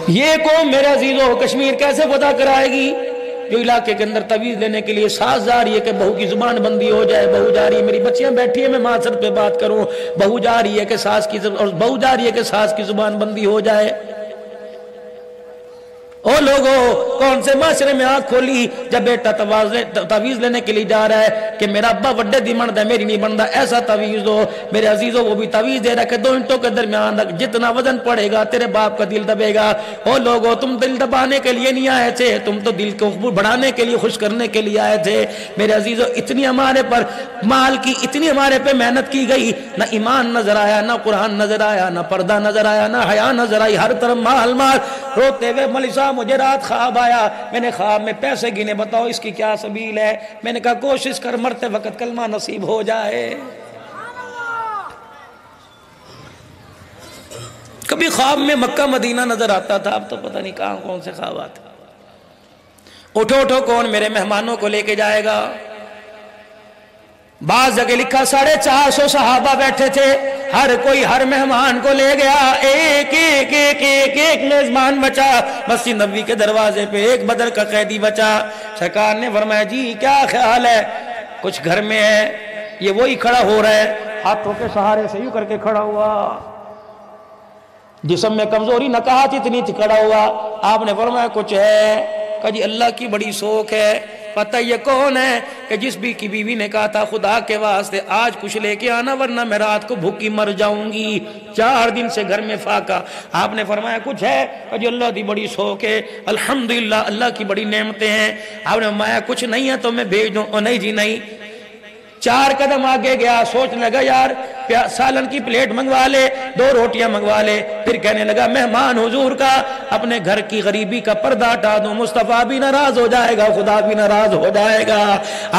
یہ قوم میرے عزیزو کشمیر کیسے فتح کرائے گی؟ جو علاقے کے اندر تویز لینے کے لیے ساز جا رہی ہے کہ بہو کی زبان بندی ہو جائے، بہو جا رہی ہے، میری بچیاں بیٹھی ہیں میں معاشرت پہ بات کروں، بہو جا رہی ہے کہ ساز کی بہو جا رہی ہے کہ ساز کی زبان بندی ہو جائے۔ او لوگو کون سے معاشرے میں آنکھ کھولی جب بیٹا تویز لینے کے لیے جا رہا ہے کہ میرا ابا وڈے دی بندا ہے میری نہیں بندا، ایسا تویز ہو میرے عزیزو، وہ بھی تویز دے رہا کہ 2 انٹوں کے درمیان جتنا وزن پڑے گا تیرے باپ کا دل دبے گا۔ او لوگو تم دل دبانے کے لیے نہیں آئے تھے، تم تو دل کو بڑھانے کے لیے، خوش کرنے کے لیے آئے تھے۔ میرے عزیزو اتنی ہمارے پر مال کی، اتنی ہمارے پہ محنت کی گئی، نہ ایمان نظر آیا، نہ قرآن نظر آیا، نہ پردہ نظر آیا، نہ حیا نظر آئی، ہر طرف مال مال۔ روتے ہوئے مولوی صاحب مجھے رات خواب آیا، میں نے خواب میں پیسے گنے، بتاؤ اس کی کیا سبیل ہے؟ میں نے کہا کوشش کر مرتے وقت کلمہ نصیب ہو جائے۔ کبھی خواب میں مکہ مدینہ نظر آتا تھا، اب تو پتہ نہیں کہاں کون سے خواب آتے۔ اٹھو اٹھو کون میرے مہمانوں کو لے کے جائے گا؟ بعض جگہ لکھا 450 صحابہ بیٹھے تھے، ہر کوئی ہر مہمان کو لے گیا، ایک ایک ایک ایک ایک میزبان بچا، مسجد نبوی کے دروازے پہ ایک بدر کا قیدی بچا۔ سرکار نے فرمایا جی کیا خیال ہے؟ کچھ گھر میں ہے؟ یہ وہی کھڑا ہو رہا ہے، ہاتھوں کے سہارے سے یوں کر کے کھڑا ہوا، جسم میں کمزوری نہ کہا تھی اتنی تھی، کھڑا ہوا۔ آپ نے فرمایا کچھ ہے؟ کہا جی اللہ کی بڑی شوق ہے۔ پتہ یہ کون ہے؟ کہ جس بھی کی بیوی نے کہا تھا خدا کے واسطے آج کچھ لے کے آنا ورنہ میں رات کو بھوکی مر جاؤں گی، 4 دن سے گھر میں فاقہ۔ آپ نے فرمایا کچھ ہے؟ کہ جی اللہ دی بڑی شوق ہے، الحمدللہ اللہ کی بڑی نعمتیں ہیں۔ آپ نے فرمایا کچھ نہیں ہے تو میں بھیج دوں؟ نہیں جی نہیں۔ 4 قدم آگے گیا، سوچنے لگا یار سالن کی پلیٹ منگوا لے، 2 روٹیاں منگوا لے، پھر کہنے لگا مہمان حضور کا اپنے گھر کی غریبی کا پردہ ہٹا دوں، مصطفیٰ بھی ناراض ہو جائے گا، خدا بھی ناراض ہو جائے گا۔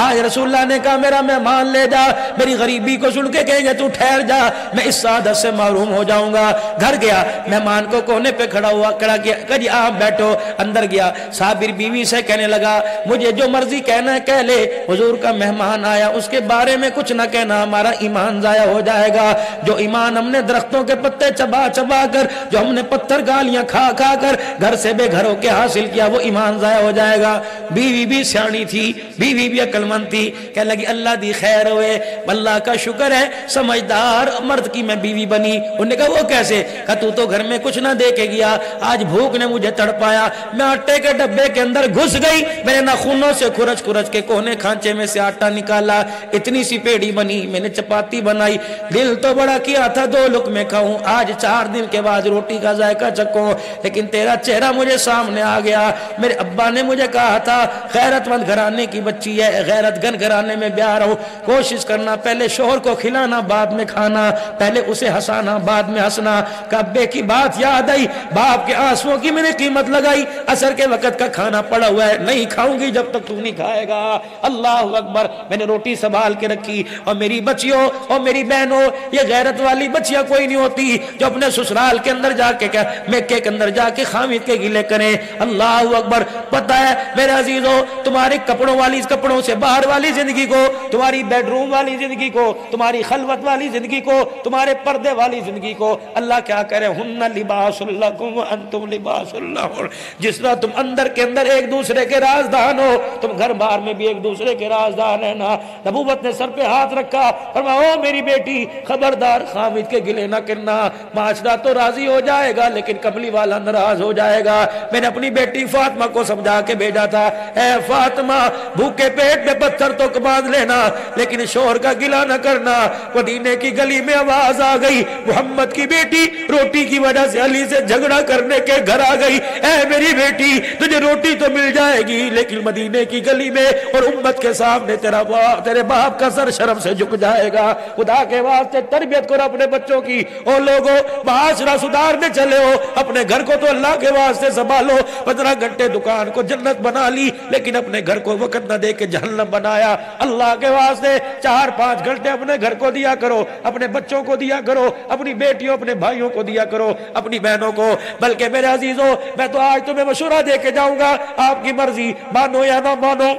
آج رسول اللہ نے کہا میرا مہمان لے جا، میری غریبی کو سن کے کہیں گے تو ٹھہر جا، میں اس سعادت سے محروم ہو جاؤں گا۔ گھر گیا، مہمان کو کونے پہ کھڑا کیا، کہ جی آپ بیٹھو۔ اندر گیا، صابر بیوی سے کہنے لگا مجھے جو مرضی کہنا ہے کہہ لے، حضور کا مہمان آیا اس کے بارے میں کچھ نہ کہنا، ہمارا ایمان ضائع ہو جائے گا۔ جو ایمان ہم نے درختوں کے پتے چبا چبا کر، جو ہم نے پتھر گالیاں کھا کھا کر گھر سے بے گھروں کے حاصل کیا، وہ ایمان ضائع ہو جائے گا۔ بیوی بھی سیانی تھی، بیوی بھی عقل مند تھی، کہنے لگی اللہ دی خیر ہوئے، اللہ کا شکر ہے سمجھدار مرد کی میں بیوی بنی۔ انہوں نے کہا وہ کیسے؟ کہا تو تو گھر میں کچھ نہ دے کے گیا، آج بھوک نے مجھے تڑپایا، میں آٹے کے ڈبے کے اندر گھس گئی، میں نے ناخنوں سے کھرچ کھرچ کے کونے کھانچے میں سے آٹا نکالا، اتنی سی پیڑی بنی، میں نے چپاتی بنائی، دل تو بڑا کیا تھا 2 لقمے کھاؤں، آج 4 دن کے بعد روٹی کا ذائقہ چکھوں، لیکن تیرا چہرہ مجھے سامنے آ گیا۔ میرے ابا نے مجھے کہا تھا غیرت مند گھرانے کی بچی ہے، غیرت گن گھرانے میں بیاہ رہو، کوشش کرنا پہلے شوہر کو کھلانا بعد میں کھانا، پہلے اسے ہنسانا بعد میں ہنسنا۔ کہ ابے کی بات یاد آئی، باپ کے آنسوؤں کی میں نے قیمت لگائی، عصر کے وقت کا کھانا پڑا ہوا ہے، نہیں کھاؤں گی جب تک تو نہیں کھائے گا۔ اللہ اکبر، میں نے روٹی سنبھال کے رکھی، اور میری بچیوں اور میری بہنوں، یہ غیرت والی بچیاں کوئی نہیں ہوتی جو اپنے سسرال کے اندر جا کے میکے کے اندر جا کے خامد کے گلے کریں۔ اللہ اکبر، پتہ ہے میرے عزیزوں تمہارے کپڑوں والی کپڑوں سے باہر والی زندگی کو، تمہاری بیڈ روم والی زندگی کو، تمہاری خلوت والی زندگی کو، تمہارے پردے والی زندگی کو اللہ کیا کرے، ہن لباس لکم وانتم لباس لہن۔ جس طرح تم اندر کے اندر ایک دوسرے کے رازدان ہو، تم گھر باہر میں بھی ایک دوسرے کے رازدان ہیں نا۔ نبوت نے سر پہ ہاتھ رکھا، فرمایا او میری بیٹی خبردار خامد کے گلے نہ کرنا، معاشرہ تو راضی ہو جائے گا لیکن کملی والا ناراض ہو جائے گا۔ میں نے اپنی بیٹی فاطمہ کو سمجھا کے بھیجا تھا، اے فاطمہ بھوکے پیٹ میں پتھر تو باندھ لینا لیکن شوہر کا گلہ نہ کرنا۔ مدینے کی گلی میں آواز آ گئی، محمد کی بیٹی روٹی کی وجہ سے علی سے جھگڑا کرنے کے گھر آ گئی، اے میری بیٹی تجھے روٹی تو مل جائے گی لیکن مدینے کی گلی میں اور امت کے سامنے تیرے باپ کا سر شرم سے جھک جائے گا۔ خدا کے واسطے تربیت کرو اپنے بچوں کی۔ اور لوگوں معاشرہ سدھارنے چلے ہو، اپنے گھر کو تو اللہ کے واسطے سنبھالو۔ 15 گھنٹے دکان کو جنت بنا لی لیکن اپنے گھر کو وقت نہ دے کے جہنم بنایا۔ اللہ کے واسطے 4-5 گھنٹے اپنے گھر کو دیا کرو، اپنے بچوں کو دیا کرو، اپنی بیٹیوں اپنے بھائیوں کو دیا کرو، اپنی بہنوں کو۔ بلکہ میرے عزیزوں میں تو آج تمہیں مشورہ دے کے جاؤں گا، آپ کی مرضی، مانو یا نہ مانو،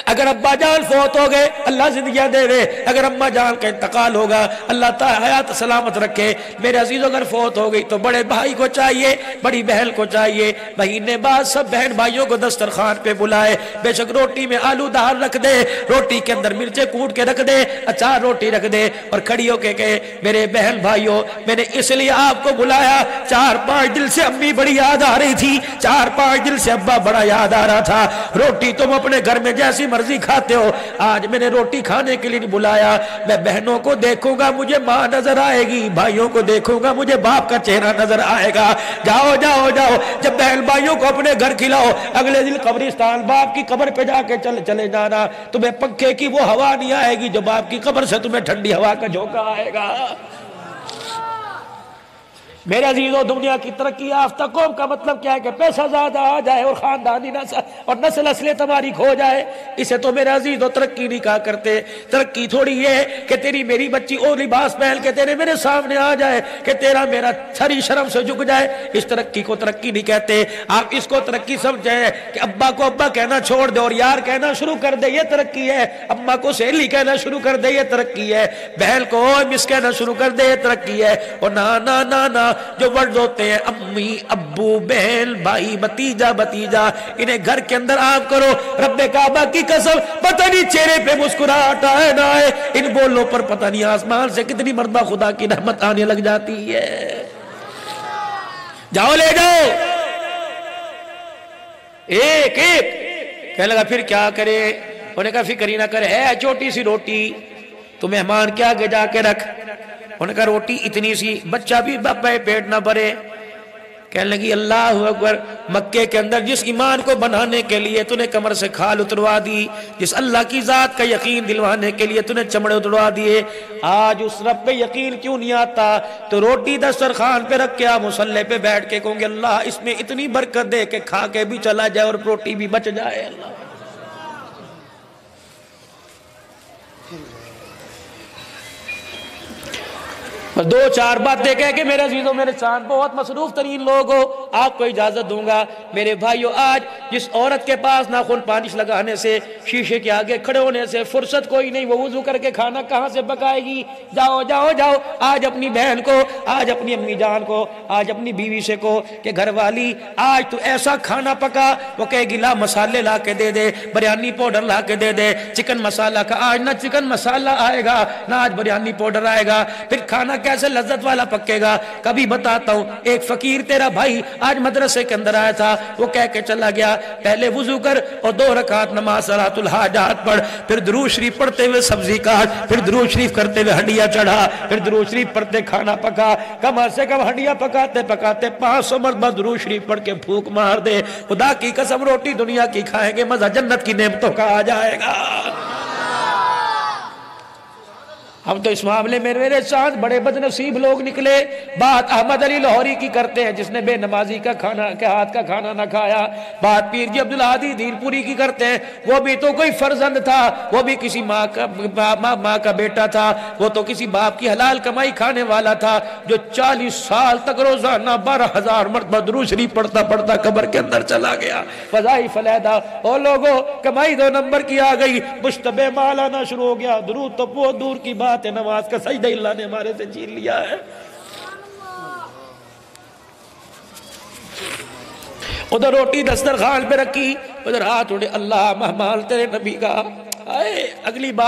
اگر ابا جان فوت ہو گئے اللہ زندگیاں دے دے، اگر اماں جان کا انتقال ہوگا اللہ تعالی حیات سلامت رکھے۔ میرے عزیزو اگر فوت ہو گئی تو بڑے بھائی کو چاہیے، بڑی بہن کو چاہیے، مہینے بعد سب بہن بھائیوں کو دسترخوان پہ بلائے، بے شک روٹی میں آلو دال رکھ دے، روٹی کے اندر مرچیں کوٹ کے رکھ دے، اچار روٹی رکھ دے، اور کھڑی ہو کے کہے میرے بہن بھائیوں میں نے اس لیے آپ کو بلایا، 4-5 دن سے امی بڑی یاد آ رہی تھی، 4-5 دن سے ابا بڑا یاد آ رہا تھا، روٹی تم اپنے گھر میں جیسی مرضی کھاتے ہو، آج میں نے روٹی کھانے کے لیے نہیں بلایا، میں بہنوں کو دیکھوں گا مجھے ماں نظر آئے گی، بھائیوں کو دیکھوں گا مجھے باپ کا چہرہ نظر آئے گا، جاؤ جاؤ جاؤ، جب بہن بھائیوں کو اپنے گھر کھلاؤ، اگلے دن قبرستان باپ کی قبر پہ جا کے چلے جانا، تمہیں پنکھے کی وہ ہوا نہیں آئے گی جو باپ کی قبر سے تمہیں ٹھنڈی ہوا کا جھونکا آئے گا۔ میرے عزیزوں دنیا کی ترقی یافتہ قوم کا مطلب کیا ہے کہ پیسہ زیادہ آ جائے اور خاندانی نسل اصل تمہاری کھو جائے، اسے تو میرے عزیزوں ترقی نہیں کہا کرتے۔ ترقی تھوڑی یہ کہ تیری میری بچی اور لباس پہن کے تیرے میرے سامنے آ جائے کہ تیرا میرا چھری شرم سے جھک جائے، اس ترقی کو ترقی نہیں کہتے۔ آپ اس کو ترقی سمجھیں کہ ابا کو ابا کہنا چھوڑ دے اور یار کہنا شروع کر دے، یہ ترقی ہے، اماں کو سہیلی کہنا شروع کر دے، یہ ترقی ہے، بہن کو مس کہنا شروع کر دے، یہ ترقی ہے، اور نانا نانا جو ورڈ ہوتے ہیں امی ابو بہن بھائی بھتیجا بھتیجا، انہیں گھر کے اندر آپ کرو، رب کعبہ کی قسم پتہ نہیں چہرے پہ مسکراہٹ آئے نہ آئے، ان بولوں پر پتہ نہیں آسمان سے کتنی مرتبہ خدا کی رحمت آنے لگ جاتی ہے۔ جاؤ لے جاؤ ایک ایک، کہنے لگا پھر کیا کرے، انہوں نے کہا فکر ہی نہ کرے، ہے چھوٹی سی روٹی تو مہمان کے آگے جا کے رکھ، انہوں نے کہا روٹی اتنی سی بچہ بھی پیٹ نہ بھرے، کہنے لگی اللہ اکبر، مکے کے اندر جس ایمان کو بنانے کے لیے تو نے کمر سے کھال اتروا دی، جس اللہ کی ذات کا یقین دلوانے کے لیے تو نے چمڑے اتروا دیے، آج اس رب پہ یقین کیوں نہیں آتا؟ تو روٹی دسترخوان پہ رکھ کے آپ مصلی پہ بیٹھ کے کہوں گے اللہ اس میں اتنی برکت دے کہ کھا کے بھی چلا جائے اور روٹی بھی بچ جائے۔ اللہ دو چار باتیں کہہ کے میرے عزیزوں میرے چاند بہت مصروف ترین لوگ ہو، آپ کو اجازت دوں گا میرے بھائیو، آج جس عورت کے پاس ناخن پالش لگانے سے شیشے کے آگے کھڑے ہونے سے فرصت کوئی نہیں، وہ وضو کر کے کھانا کہاں سے پکائے گی؟ جاؤ جاؤ جاؤ آج اپنی بہن کو، آج اپنی امی جان کو، آج اپنی بیوی سے کو کہ گھر والی آج تو ایسا کھانا پکا، وہ کہے گی لا مسالے لا کے دے دے، بریانی پاؤڈر لا کے دے دے، چکن مسالہ کا آج نہ چکن مسالہ آئے گا نہ آج بریانی پاؤڈر آئے گا، پھر کھانا کیسے لذت والا پکے گا؟ کبھی بتاتا ہوں، ایک فقیر تیرا بھائی آج مدرسے کے اندر آیا تھا، وہ کہہ کے چلا گیا پہلے وضو کر اور 2 رکعت نماز صلاۃ الحاجات پڑھ، پھر درود شریف پڑھتے ہوئے سبزی کاٹ، پھر درود شریف کرتے ہوئے ہڈیاں چڑھا، پھر درود شریف پڑھتے کھانا پکا، کم سے کم ہڈیاں پکاتے پکاتے 500 مرتبہ درود شریف پڑھ کے پھونک مار دے، خدا کی قسم روٹی دنیا کی کھائیں گے مزہ جنت کی نعمتوں کا آ جائے گا۔ ہم تو اس معاملے میں میرے ساتھ بڑے بد نصیب لوگ نکلے، بات احمد علی لاہوری کی کرتے ہیں جس نے بے نمازی کا کھانا کے ہاتھ کا کھانا نہ کھایا، بات پیر جی عبدالہادی دین پوری کی کرتے ہیں، وہ بھی تو کوئی فرزند تھا، وہ بھی کسی ماں کا بیٹا تھا، وہ تو کسی باپ کی حلال کمائی کھانے والا تھا، جو 40 سال تک روزانہ 12,000 مرتبہ درود شریف پڑھتا پڑھتا قبر کے اندر چلا گیا۔ وظائف علیحدہ، او لوگوں کمائی 2 نمبر کی آ گئی، مشتبہ مال آنا شروع ہو گیا، درود تو بہت دور کی بات، نماز کا سجدہ اللہ نے ہمارے سے چھین لیا ہے۔ ادھر روٹی دسترخوان پہ رکھی، ادھر ہاتھ اٹھے اللہ مہمان تیرے نبی کا، اگلی بات